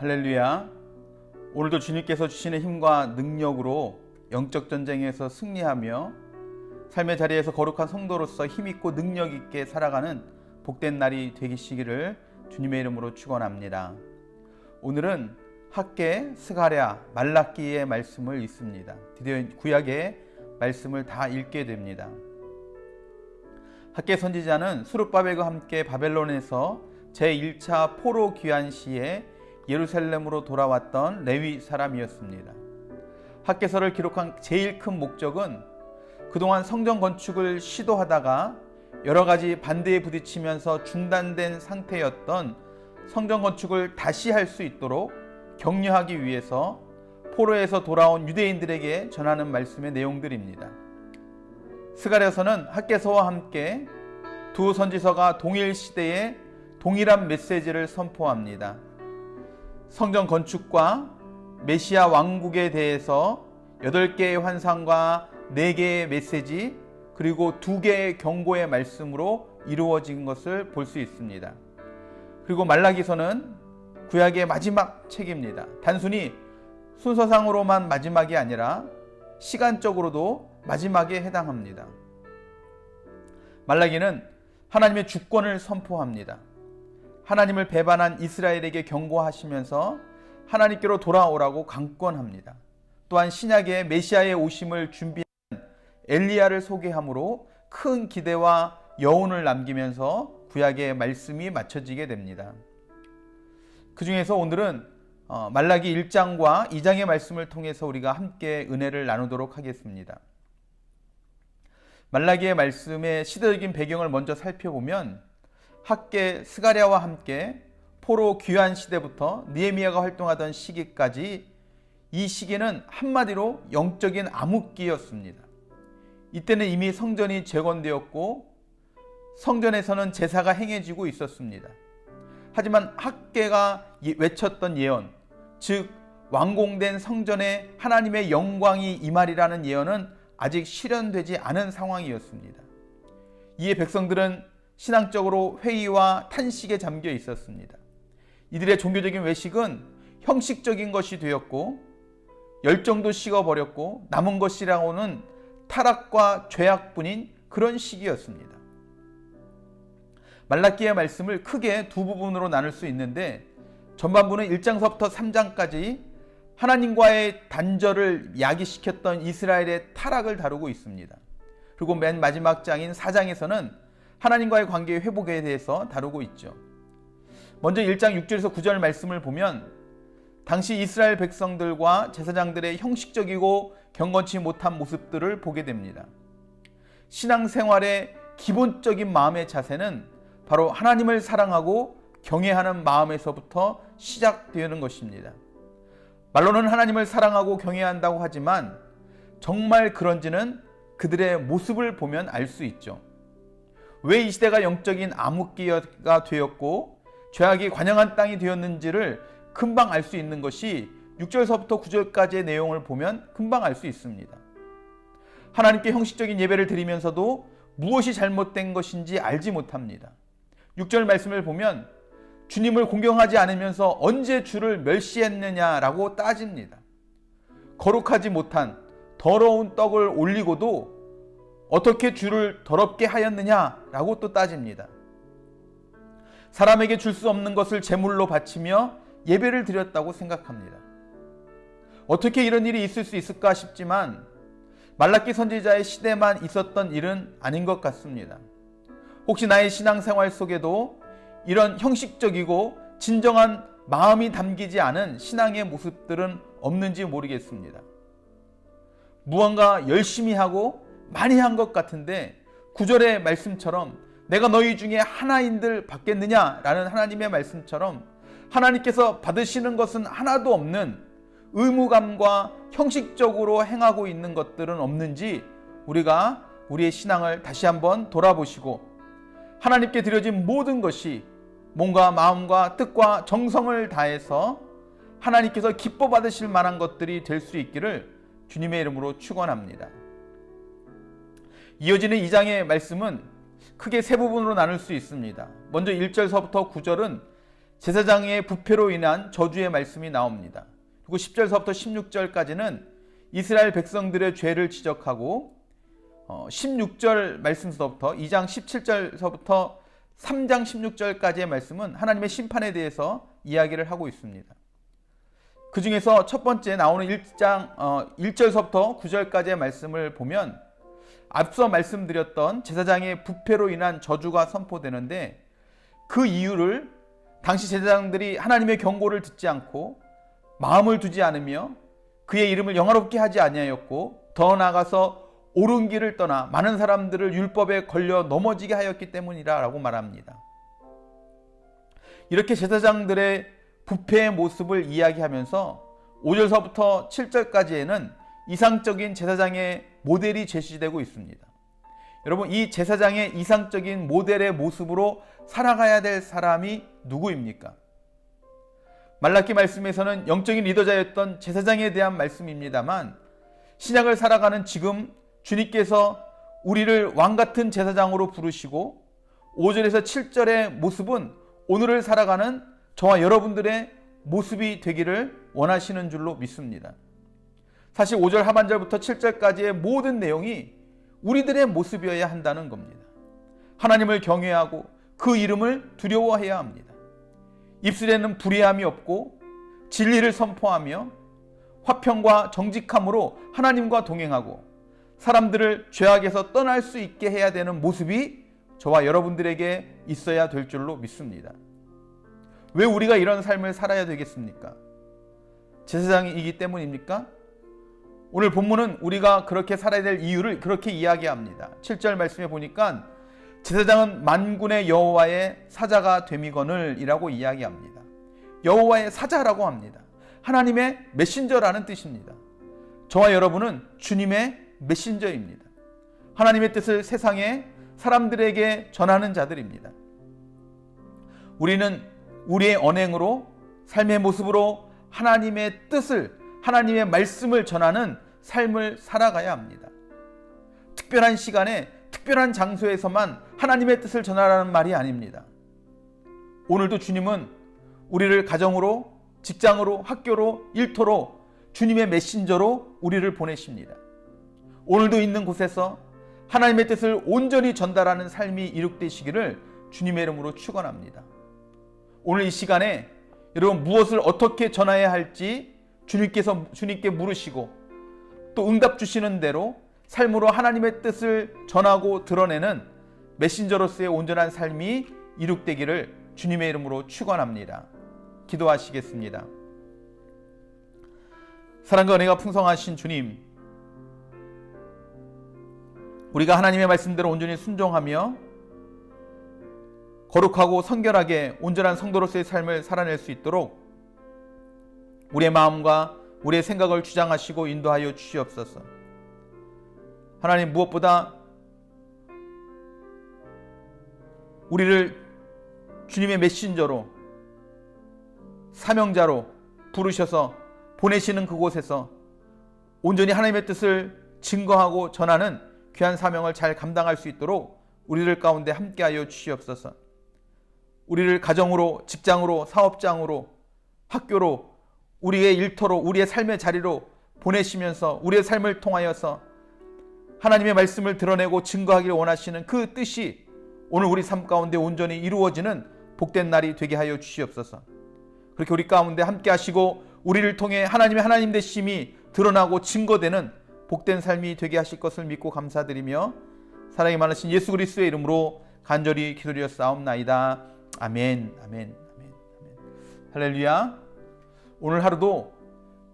할렐루야. 오늘도 주님께서 주시는 힘과 능력으로 영적 전쟁에서 승리하며 삶의 자리에서 거룩한 성도로서 힘있고 능력있게 살아가는 복된 날이 되시기를 주님의 이름으로 축원합니다. 오늘은 학개, 스가랴, 말라기의 말씀을 읽습니다. 드디어 구약의 말씀을 다 읽게 됩니다. 학개 선지자는 스룹바벨과 함께 바벨론에서 제1차 포로 귀환 시에 예루살렘으로 돌아왔던 레위 사람이었습니다. 학개서를 기록한 제일 큰 목적은 그동안 성전 건축을 시도하다가 여러 가지 반대에 부딪히면서 중단된 상태였던 성전 건축을 다시 할 수 있도록 격려하기 위해서 포로에서 돌아온 유대인들에게 전하는 말씀의 내용들입니다. 스가랴서는 학개서와 함께 두 선지서가 동일 시대에 동일한 메시지를 선포합니다. 성전 건축과 메시아 왕국에 대해서 8개의 환상과 4개의 메시지 그리고 2개의 경고의 말씀으로 이루어진 것을 볼 수 있습니다. 그리고 말라기서는 구약의 마지막 책입니다. 단순히 순서상으로만 마지막이 아니라 시간적으로도 마지막에 해당합니다. 말라기는 하나님의 주권을 선포합니다. 하나님을 배반한 이스라엘에게 경고하시면서 하나님께로 돌아오라고 강권합니다. 또한 신약의 메시아의 오심을 준비한 엘리야를 소개함으로 큰 기대와 여운을 남기면서 구약의 말씀이 맞춰지게 됩니다. 그 중에서 오늘은 말라기 1장과 2장의 말씀을 통해서 우리가 함께 은혜를 나누도록 하겠습니다. 말라기의 말씀의 시대적인 배경을 먼저 살펴보면 학개 스가랴와 함께 포로 귀환 시대부터 느헤미야가 활동하던 시기까지 이 시기는 한마디로 영적인 암흑기였습니다. 이때는 이미 성전이 재건되었고 성전에서는 제사가 행해지고 있었습니다. 하지만 학개가 외쳤던 예언, 즉 완공된 성전에 하나님의 영광이 임하리라는 예언은 아직 실현되지 않은 상황이었습니다. 이에 백성들은 신앙적으로 회의와 탄식에 잠겨 있었습니다. 이들의 종교적인 외식은 형식적인 것이 되었고 열정도 식어버렸고 남은 것이라고는 타락과 죄악뿐인 그런 시기였습니다. 말라기의 말씀을 크게 두 부분으로 나눌 수 있는데 전반부는 1장서부터 3장까지 하나님과의 단절을 야기시켰던 이스라엘의 타락을 다루고 있습니다. 그리고 맨 마지막 장인 4장에서는 하나님과의 관계의 회복에 대해서 다루고 있죠. 먼저 1장 6절에서 9절 말씀을 보면 당시 이스라엘 백성들과 제사장들의 형식적이고 경건치 못한 모습들을 보게 됩니다. 신앙생활의 기본적인 마음의 자세는 바로 하나님을 사랑하고 경외하는 마음에서부터 시작되는 것입니다. 말로는 하나님을 사랑하고 경외한다고 하지만 정말 그런지는 그들의 모습을 보면 알 수 있죠. 왜 이 시대가 영적인 암흑기가 되었고 죄악이 관영한 땅이 되었는지를 금방 알 수 있는 것이 6절서부터 9절까지의 내용을 보면 금방 알 수 있습니다. 하나님께 형식적인 예배를 드리면서도 무엇이 잘못된 것인지 알지 못합니다. 6절 말씀을 보면 주님을 공경하지 않으면서 언제 주를 멸시했느냐라고 따집니다. 거룩하지 못한 더러운 떡을 올리고도 어떻게 주를 더럽게 하였느냐라고 또 따집니다. 사람에게 줄 수 없는 것을 제물로 바치며 예배를 드렸다고 생각합니다. 어떻게 이런 일이 있을 수 있을까 싶지만 말라기 선지자의 시대만 있었던 일은 아닌 것 같습니다. 혹시 나의 신앙생활 속에도 이런 형식적이고 진정한 마음이 담기지 않은 신앙의 모습들은 없는지 모르겠습니다. 무언가 열심히 하고 많이 한 것 같은데 9절의 말씀처럼 내가 너희 중에 하나인들 받겠느냐라는 하나님의 말씀처럼 하나님께서 받으시는 것은 하나도 없는 의무감과 형식적으로 행하고 있는 것들은 없는지 우리가 우리의 신앙을 다시 한번 돌아보시고 하나님께 드려진 모든 것이 몸과 마음과 뜻과 정성을 다해서 하나님께서 기뻐 받으실 만한 것들이 될 수 있기를 주님의 이름으로 축원합니다. 이어지는 2장의 말씀은 크게 세 부분으로 나눌 수 있습니다. 먼저 1절서부터 9절은 제사장의 부패로 인한 저주의 말씀이 나옵니다. 그리고 10절서부터 16절까지는 이스라엘 백성들의 죄를 지적하고 16절 말씀서부터 2장 17절서부터 3장 16절까지의 말씀은 하나님의 심판에 대해서 이야기를 하고 있습니다. 그 중에서 첫 번째 나오는 1절서부터 9절까지의 말씀을 보면 앞서 말씀드렸던 제사장의 부패로 인한 저주가 선포되는데, 그 이유를 당시 제사장들이 하나님의 경고를 듣지 않고 마음을 두지 않으며 그의 이름을 영화롭게 하지 아니하였고, 더 나아가서 옳은 길을 떠나 많은 사람들을 율법에 걸려 넘어지게 하였기 때문이라고 말합니다. 이렇게 제사장들의 부패의 모습을 이야기하면서 5절서부터 7절까지에는 이상적인 제사장의 모델이 제시되고 있습니다. 여러분, 이 제사장의 이상적인 모델의 모습으로 살아가야 될 사람이 누구입니까? 말라기 말씀에서는 영적인 리더자였던 제사장에 대한 말씀입니다만, 신약을 살아가는 지금 주님께서 우리를 왕같은 제사장으로 부르시고 5절에서 7절의 모습은 오늘을 살아가는 저와 여러분들의 모습이 되기를 원하시는 줄로 믿습니다. 사실 5절 하반절부터 7절까지의 모든 내용이 우리들의 모습이어야 한다는 겁니다. 하나님을 경외하고 그 이름을 두려워해야 합니다. 입술에는 불의함이 없고 진리를 선포하며 화평과 정직함으로 하나님과 동행하고 사람들을 죄악에서 떠날 수 있게 해야 되는 모습이 저와 여러분들에게 있어야 될 줄로 믿습니다. 왜 우리가 이런 삶을 살아야 되겠습니까? 제사장이기 때문입니까? 오늘 본문은 우리가 그렇게 살아야 될 이유를 그렇게 이야기합니다. 7절 말씀에 보니까 제사장은 만군의 여호와의 사자가 됨이거늘 이라고 이야기합니다. 여호와의 사자라고 합니다. 하나님의 메신저라는 뜻입니다. 저와 여러분은 주님의 메신저입니다. 하나님의 뜻을 세상에 사람들에게 전하는 자들입니다. 우리는 우리의 언행으로, 삶의 모습으로 하나님의 뜻을, 하나님의 말씀을 전하는 삶을 살아가야 합니다. 특별한 시간에 특별한 장소에서만 하나님의 뜻을 전하라는 말이 아닙니다. 오늘도 주님은 우리를 가정으로, 직장으로, 학교로, 일터로 주님의 메신저로 우리를 보내십니다. 오늘도 있는 곳에서 하나님의 뜻을 온전히 전달하는 삶이 이룩되시기를 주님의 이름으로 축원합니다. 오늘 이 시간에 여러분 무엇을 어떻게 전해야 할지 주님께 물으시고 또 응답 주시는 대로 삶으로 하나님의 뜻을 전하고 드러내는 메신저로서의 온전한 삶이 이룩되기를 주님의 이름으로 축원합니다. 기도하시겠습니다. 사랑과 은혜가 풍성하신 주님, 우리가 하나님의 말씀대로 온전히 순종하며 거룩하고 성결하게 온전한 성도로서의 삶을 살아낼 수 있도록 우리의 마음과 우리의 생각을 주장하시고 인도하여 주시옵소서. 하나님, 무엇보다 우리를 주님의 메신저로, 사명자로 부르셔서 보내시는 그곳에서 온전히 하나님의 뜻을 증거하고 전하는 귀한 사명을 잘 감당할 수 있도록 우리들 가운데 함께하여 주시옵소서. 우리를 가정으로, 직장으로, 사업장으로, 학교로, 우리의 일터로, 우리의 삶의 자리로 보내시면서 우리의 삶을 통하여서 하나님의 말씀을 드러내고 증거하기를 원하시는 그 뜻이 오늘 우리 삶 가운데 온전히 이루어지는 복된 날이 되게 하여 주시옵소서. 그렇게 우리 가운데 함께 하시고 우리를 통해 하나님의 하나님 되심이 드러나고 증거되는 복된 삶이 되게 하실 것을 믿고 감사드리며 사랑이 많으신 예수 그리스도의 이름으로 간절히 기도드렸사옵나이다. 아멘, 아멘, 아멘, 아멘. 할렐루야. 오늘 하루도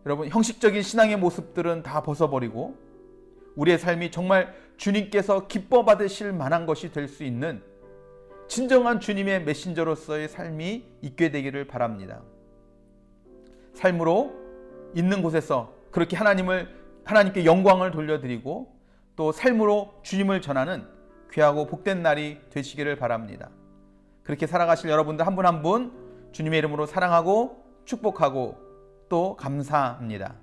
여러분 형식적인 신앙의 모습들은 다 벗어버리고 우리의 삶이 정말 주님께서 기뻐 받으실 만한 것이 될 수 있는 진정한 주님의 메신저로서의 삶이 있게 되기를 바랍니다. 삶으로 있는 곳에서 그렇게 하나님께 영광을 돌려드리고 또 삶으로 주님을 전하는 귀하고 복된 날이 되시기를 바랍니다. 그렇게 살아가실 여러분들 한 분 한 분 주님의 이름으로 사랑하고 축복하고 또 감사합니다.